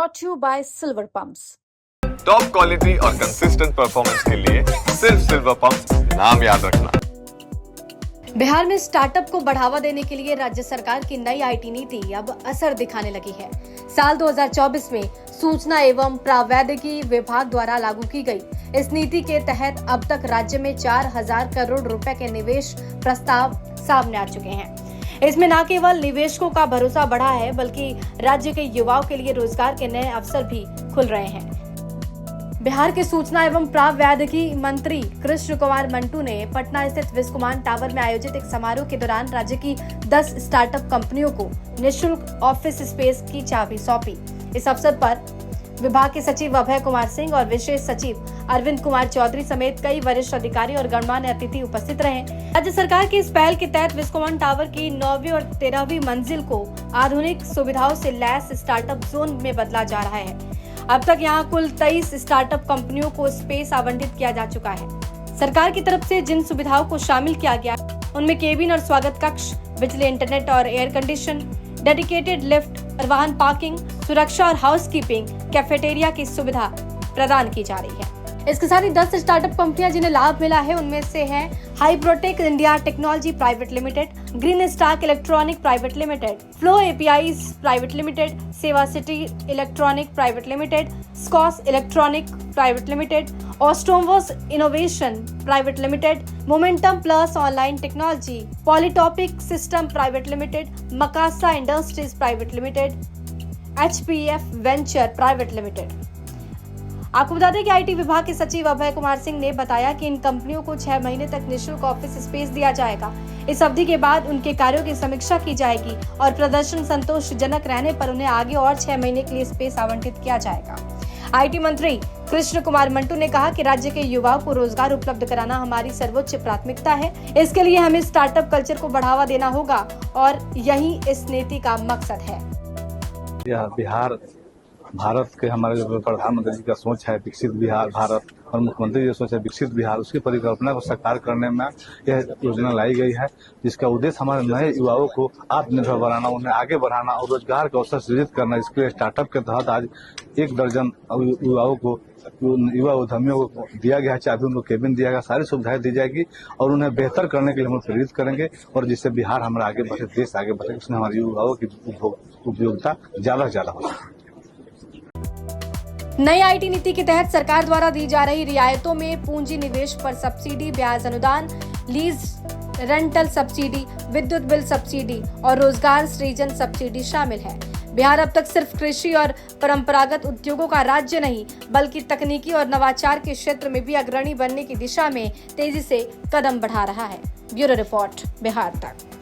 brought to you by Silver Pumps. Top quality और consistent performance के लिए सिर्फ सिल्वर पंप्स नाम याद रखना। बिहार में स्टार्टअप को बढ़ावा देने के लिए राज्य सरकार की नई आईटी नीति अब असर दिखाने लगी है। साल 2024 में सूचना एवं प्रावैधिकी विभाग द्वारा लागू की गई इस नीति के तहत अब तक राज्य में 4000 करोड़ रुपए के निवेश प्रस्ताव सामने आ चुके हैं। इसमें न केवल निवेशकों का भरोसा बढ़ा है, बल्कि राज्य के युवाओं के लिए रोजगार के नए अवसर भी खुल रहे हैं। बिहार के सूचना एवं प्रावैधिकी मंत्री कृष्ण कुमार मंटू ने पटना स्थित विस्कोमान टावर में आयोजित एक समारोह के दौरान राज्य की 10 स्टार्टअप कंपनियों को निःशुल्क ऑफिस स्पेस की चाबी सौंपी। इस अवसर पर विभाग के सचिव अभय कुमार सिंह और विशेष सचिव अरविंद कुमार चौधरी समेत कई वरिष्ठ अधिकारी और गणमान्य अतिथि उपस्थित रहे। राज्य सरकार की इस पहल के तहत विस्कोमान टावर की 9वीं और 13वीं मंजिल को आधुनिक सुविधाओं से लैस स्टार्टअप जोन में बदला जा रहा है। अब तक यहां कुल 23 स्टार्टअप कंपनियों को स्पेस आवंटित किया जा चुका है। सरकार की तरफ से जिन सुविधाओं को शामिल किया गया उनमें केबिन और स्वागत कक्ष, बिजली, इंटरनेट और एयर कंडीशन, डेडिकेटेड लिफ्ट, वाहन पार्किंग, सुरक्षा और हाउसकीपिंग, कैफेटेरिया की सुविधा प्रदान की जा रही है। इसके साथ ही 10 स्टार्टअप कंपनियां जिन्हें लाभ मिला है उनमें से हैं Hyprotech India Technology Private Limited, Green Stark Electronic Private Limited, Flow APIs Private Limited, Seva City Electronic Private Limited, स्कॉस इलेक्ट्रॉनिक प्राइवेट लिमिटेड, ऑस्टोमवर्स Innovation Private Limited, Momentum Plus Online Technology, Polytopic System Private Limited, मकासा Industries Private Limited, HPF Venture Private Limited. आपको बता दें कि IT विभाग के सचिव अभय कुमार सिंह ने बताया कि इन कंपनियों को 6 महीने तक निःशुल्क ऑफिस स्पेस दिया जाएगा। इस अवधि के बाद उनके कार्यों की समीक्षा की जाएगी और प्रदर्शन संतोषजनक रहने पर उन्हें आगे और 6 महीने के लिए स्पेस आवंटित किया जाएगा। आईटी मंत्री कृष्ण कुमार मंटू ने कहा कि राज्य के युवाओं को रोजगार उपलब्ध कराना हमारी सर्वोच्च प्राथमिकता है। इसके लिए हमें स्टार्टअप कल्चर को बढ़ावा देना होगा और यही इस नीति का मकसद है। यह बिहार भारत के हमारे जो प्रधानमंत्री जी का सोच है विकसित बिहार भारत और मुख्यमंत्री जी सोच है विकसित बिहार, उसकी परिकल्पना को साकार करने में यह योजना लाई गई है, जिसका उद्देश्य हमारे नए युवाओं को आत्मनिर्भर बनाना, उन्हें आगे बढ़ाना और रोजगार के अवसर सृजित करना। इसके लिए स्टार्टअप के तहत आज 1 दर्जन युवाओं को, युवा उद्यमियों को दिया गया है चाबी, उनको केबिन दिया गया, सारी सुविधाएं दी जाएगी और उन्हें बेहतर करने के लिए हम प्रेरित करेंगे और जिससे बिहार हमारा आगे बढ़े, देश आगे बढ़े, उसमें हमारे युवाओं की उपयोगिता ज्यादा से ज्यादा हो। नई आईटी नीति के तहत सरकार द्वारा दी जा रही रियायतों में पूंजी निवेश पर सब्सिडी, ब्याज अनुदान, लीज रेंटल सब्सिडी, विद्युत बिल सब्सिडी और रोजगार सृजन सब्सिडी शामिल है। बिहार अब तक सिर्फ कृषि और परंपरागत उद्योगों का राज्य नहीं, बल्कि तकनीकी और नवाचार के क्षेत्र में भी अग्रणी बनने की दिशा में तेजी से कदम बढ़ा रहा है। ब्यूरो रिपोर्ट, बिहार तक।